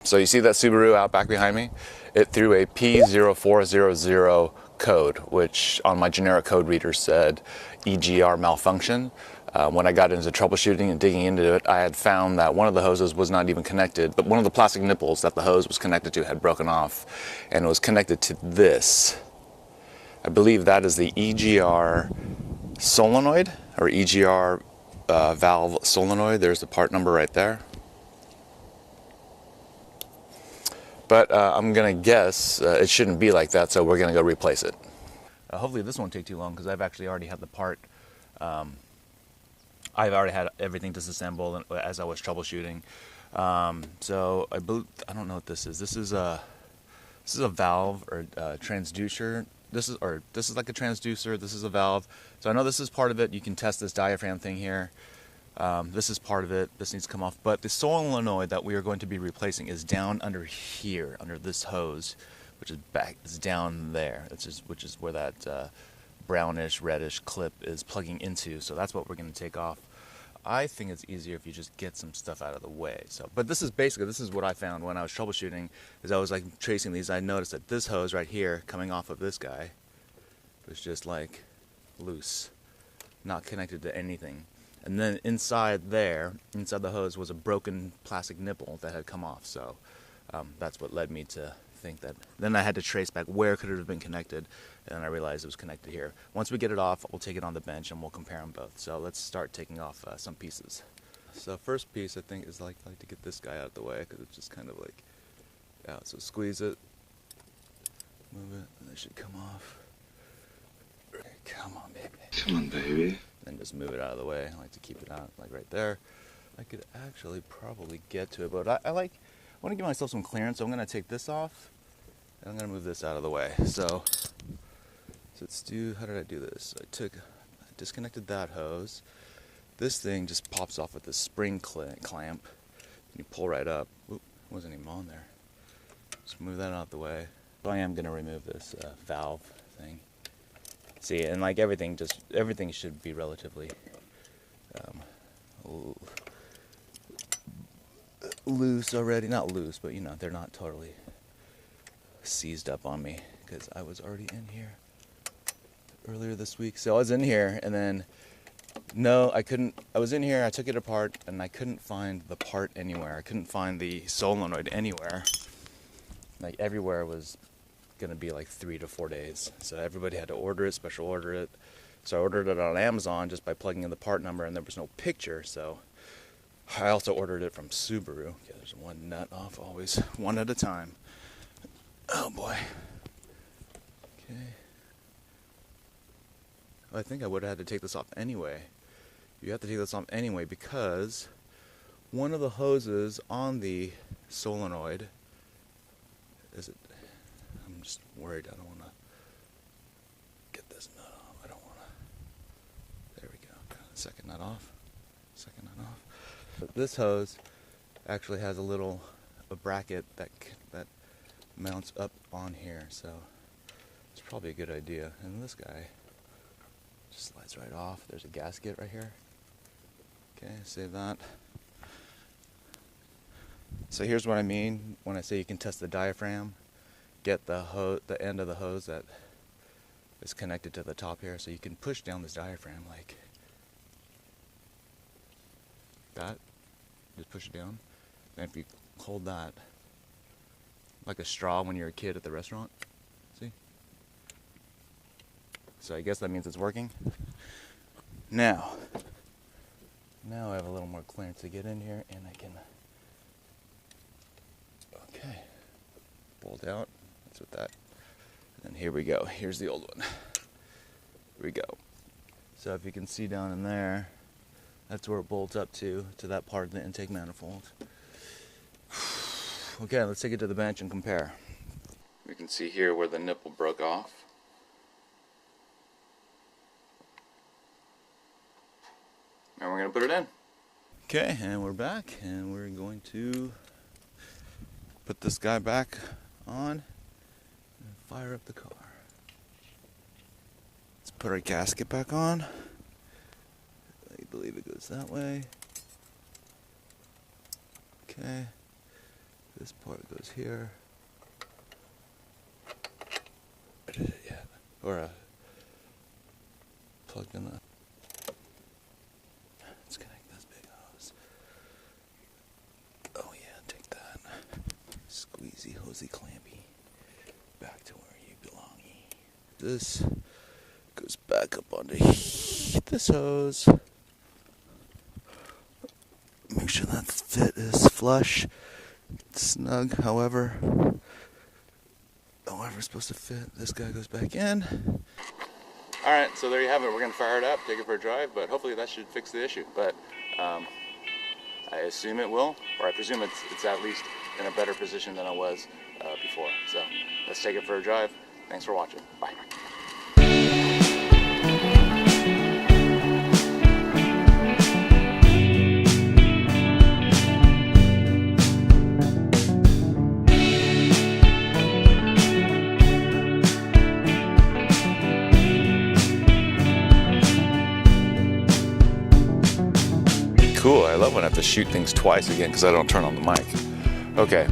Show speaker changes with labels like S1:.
S1: So you see that Subaru Outback behind me? It threw a P0400 code, which on my generic code reader said EGR malfunction. When I got into troubleshooting and digging into it, I had found that one of the hoses was not even connected, but one of the plastic nipples that the hose was connected to had broken off, and it was connected to this. I believe that is the EGR Solenoid, or EGR valve solenoid. There's the part number right there. But I'm going to guess it shouldn't be like that, so we're going to go replace it. Hopefully this won't take too long, because I've actually already had the part. I've already had everything disassembled as I was troubleshooting. So I don't know what this is. This is a valve or a transducer. This is like a transducer. This is a valve. So I know this is part of it. You can test this diaphragm thing here. This is part of it. This needs to come off. But the solenoid that we are going to be replacing is down under here, under this hose, which is back. It's down there. Which is where that brownish, reddish clip is plugging into. So that's what we're going to take off. I think it's easier if you just get some stuff out of the way. So, but this is what I found when I was troubleshooting. Is I was like tracing these. I noticed that this hose right here, coming off of this guy, was just like loose, not connected to anything. And then inside the hose, was a broken plastic nipple that had come off. So that's what led me to think that. Then I had to trace back where could it have been connected, and I realized it was connected here. Once we get it off, we'll take it on the bench and we'll compare them both. So let's start taking off some pieces. So first piece, I think, is like to get this guy out of the way, because it's just kind of like out. So squeeze it, move it, and it should come off. Come on, baby.
S2: Come on, baby.
S1: Then just move it out of the way. I like to keep it out, like right there. I could actually probably get to it, but I want to give myself some clearance, so I'm going to take this off, and I'm going to move this out of the way. So let's do, how did I do this? I disconnected that hose. This thing just pops off with this spring clamp, and you pull right up. Oop, wasn't even on there. Just move that out of the way. So I am going to remove this valve thing. See, and like everything should be relatively loose already. Not loose, but you know, they're not totally seized up on me, because I was already in here earlier this week. So I was in here, and then I was in here, I took it apart, and I couldn't find the part anywhere. I couldn't find the solenoid anywhere. Like everywhere was going to be like 3 to 4 days. So everybody had to order it, special order it. So I ordered it on Amazon just by plugging in the part number, and there was no picture. So I also ordered it from Subaru. Okay, there's one nut off, always one at a time. Oh boy. Okay. I think I would have had to take this off anyway. You have to take this off anyway, because one of the hoses on the solenoid I'm just worried. I don't want to get this nut off. I don't want to. There we go. Got the second nut off. Second nut off. But this hose actually has a bracket that mounts up on here, so it's probably a good idea. And this guy just slides right off. There's a gasket right here. Okay, save that. So here's what I mean when I say you can test the diaphragm. Get the end of the hose that is connected to the top here, so you can push down this diaphragm like that. Just push it down, and if you hold that like a straw when you're a kid at the restaurant, see? So I guess that means it's working. Now I have a little more clearance to get in here, and I can, okay, bolt out. That's what that. And then here we go. Here's the old one. Here we go. So if you can see down in there, that's where it bolts up to that part of the intake manifold. Okay, let's take it to the bench and compare. We can see here where the nipple broke off. And we're going to put it in. Okay, and we're back, and we're going to put this guy back on and fire up the car. Let's put our gasket back on. I believe it goes that way. Okay. This part goes here. I did it yet. Or plugged in the. Let's connect this big hose. Oh yeah, take that. Squeezy, hosey, clampy. Back to where you belong. This goes back up onto this hose. Make sure that fit is flush, snug, however it's supposed to fit. This guy goes back in. Alright, so there you have it. We're going to fire it up, take it for a drive, but hopefully that should fix the issue. But I assume it will, or I presume it's at least in a better position than it was before. So let's take it for a drive. Thanks for watching. Bye. Cool, I love when I have to shoot things twice again because I don't turn on the mic. Okay,